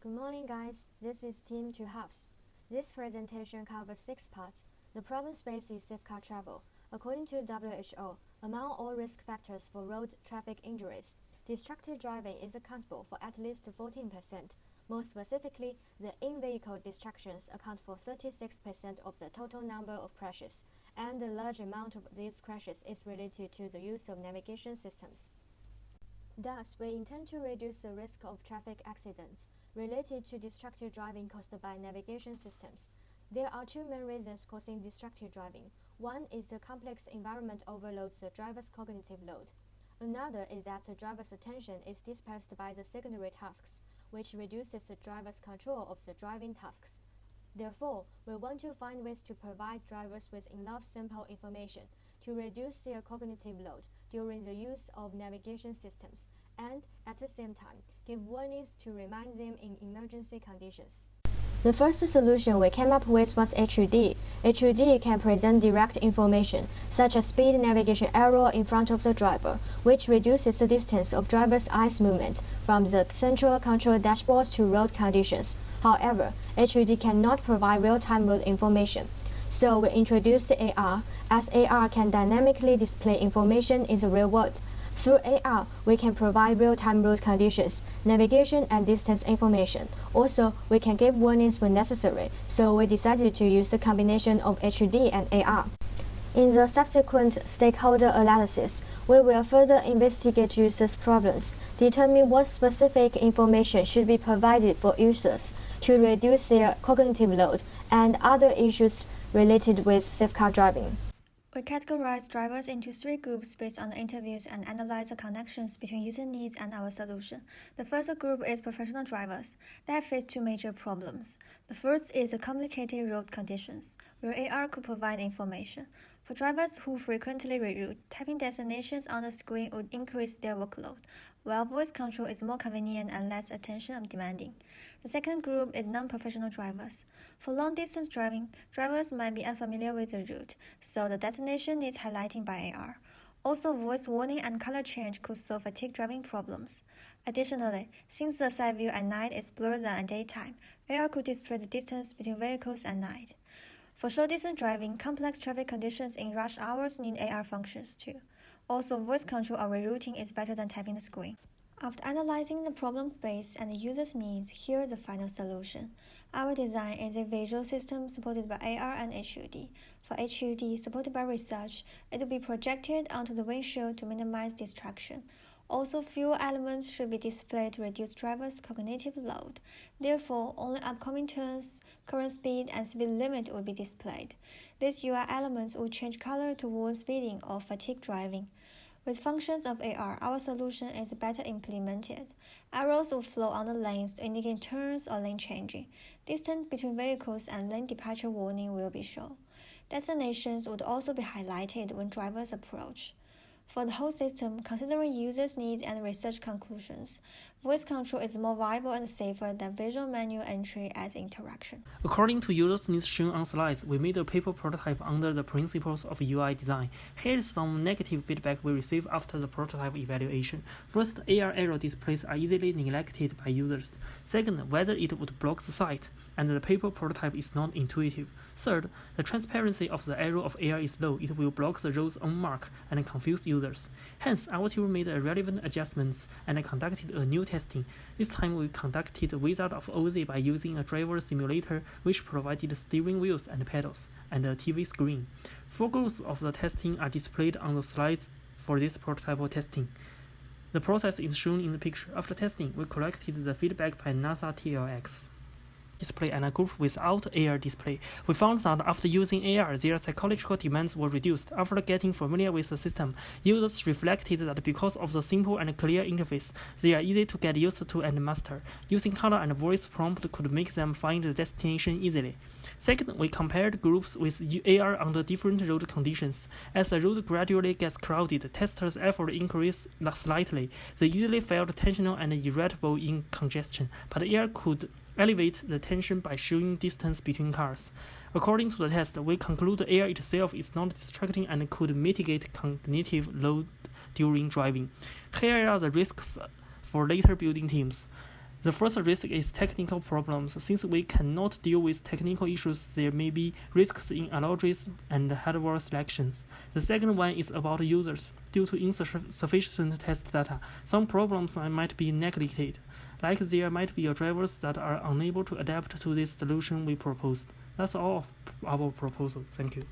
Good morning, guys. This is Team 2 Halves. This presentation covers 6 parts. The problem space is safe car travel. According to WHO, among all risk factors for road traffic injuries, distracted driving is accountable for at least 14%. More specifically, the in-vehicle distractions account for 36% of the total number of crashes, and a large amount of these crashes is related to the use of navigation systems. Thus, we intend to reduce the risk of traffic accidents related to distracted driving caused by navigation systems. There are 2 main reasons causing distracted driving. One is the complex environment overloads the driver's cognitive load. Another is that the driver's attention is dispersed by the secondary tasks, which reduces the driver's control of the driving tasks. Therefore, we want to find ways to provide drivers with enough sample information to reduce their cognitive load during the use of navigation systems, and at the same time, give warnings to remind them in emergency conditions. The first solution we came up with was HUD. HUD can present direct information, such as speed navigation arrow in front of the driver, which reduces the distance of driver's eyes movement from the central control dashboard to road conditions. However, HUD cannot provide real-time road information. So we introduced AR, as AR can dynamically display information in the real world. Through AR, we can provide real-time road conditions, navigation, and distance information. Also, we can give warnings when necessary, so we decided to use the combination of HUD and AR. In the subsequent stakeholder analysis, we will further investigate users' problems, determine what specific information should be provided for users to reduce their cognitive load, and other issues related with safe car driving. We categorize drivers into 3 groups based on the interviews and analyze the connections between user needs and our solution. The first group is professional drivers that face 2 major problems. The first is the complicated road conditions, where AR could provide information. For drivers who frequently reroute, typing destinations on the screen would increase their workload, while voice control is more convenient and less attention demanding. The second group is non-professional drivers. For long-distance driving, drivers might be unfamiliar with the route, so the destination needs highlighting by AR. Also, voice warning and color change could solve fatigue driving problems. Additionally, since the side view at night is blurred than at daytime, AR could display the distance between vehicles at night. For short-distance driving, complex traffic conditions in rush hours need AR functions too. Also, voice control or rerouting is better than typing the screen. After analyzing the problem space and the user's needs, here is the final solution. Our design is a visual system supported by AR and HUD. For HUD, supported by research, it will be projected onto the windshield to minimize distraction. Also, fewer elements should be displayed to reduce drivers' cognitive load. Therefore, only upcoming turns, current speed, and speed limit will be displayed. These UI elements will change color towards speeding or fatigue driving. With functions of AR, our solution is better implemented. Arrows will flow on the lanes to indicate turns or lane changing. Distance between vehicles and lane departure warning will be shown. Destinations would also be highlighted when drivers approach. For the whole system, considering users' needs and research conclusions, voice control is more viable and safer than visual manual entry as interaction. According to users' needs shown on slides, we made a paper prototype under the principles of UI design. Here is some negative feedback we received after the prototype evaluation. First, AR arrow displays are easily neglected by users. Second, whether it would block the site, and the paper prototype is not intuitive. Third, the transparency of the arrow of AR is low. It will block the road's own mark and confuse users. Hence, our team made relevant adjustments and conducted a new testing. This time, we conducted Wizard of Oz by using a driver simulator which provided steering wheels and pedals, and a TV screen. 4 goals of the testing are displayed on the slides for this prototype testing. The process is shown in the picture. After testing, we collected the feedback by NASA TLX display and a group without AR display. We found that after using AR, their psychological demands were reduced. After getting familiar with the system, users reflected that because of the simple and clear interface, they are easy to get used to and master. Using color and voice prompt could make them find the destination easily. Second, we compared groups with AR under different road conditions. As the road gradually gets crowded, testers' effort increased slightly. They easily felt tensional and irritable in congestion, but AR could elevate the tension by showing distance between cars. According to the test, we conclude the AR itself is not distracting and could mitigate cognitive load during driving. Here are the risks for later building teams. The first risk is technical problems. Since we cannot deal with technical issues, there may be risks in algorithms and hardware selections. The second one is about users. Due to insufficient test data, some problems might be neglected, like there might be drivers that are unable to adapt to this solution we proposed. That's all of our proposal. Thank you.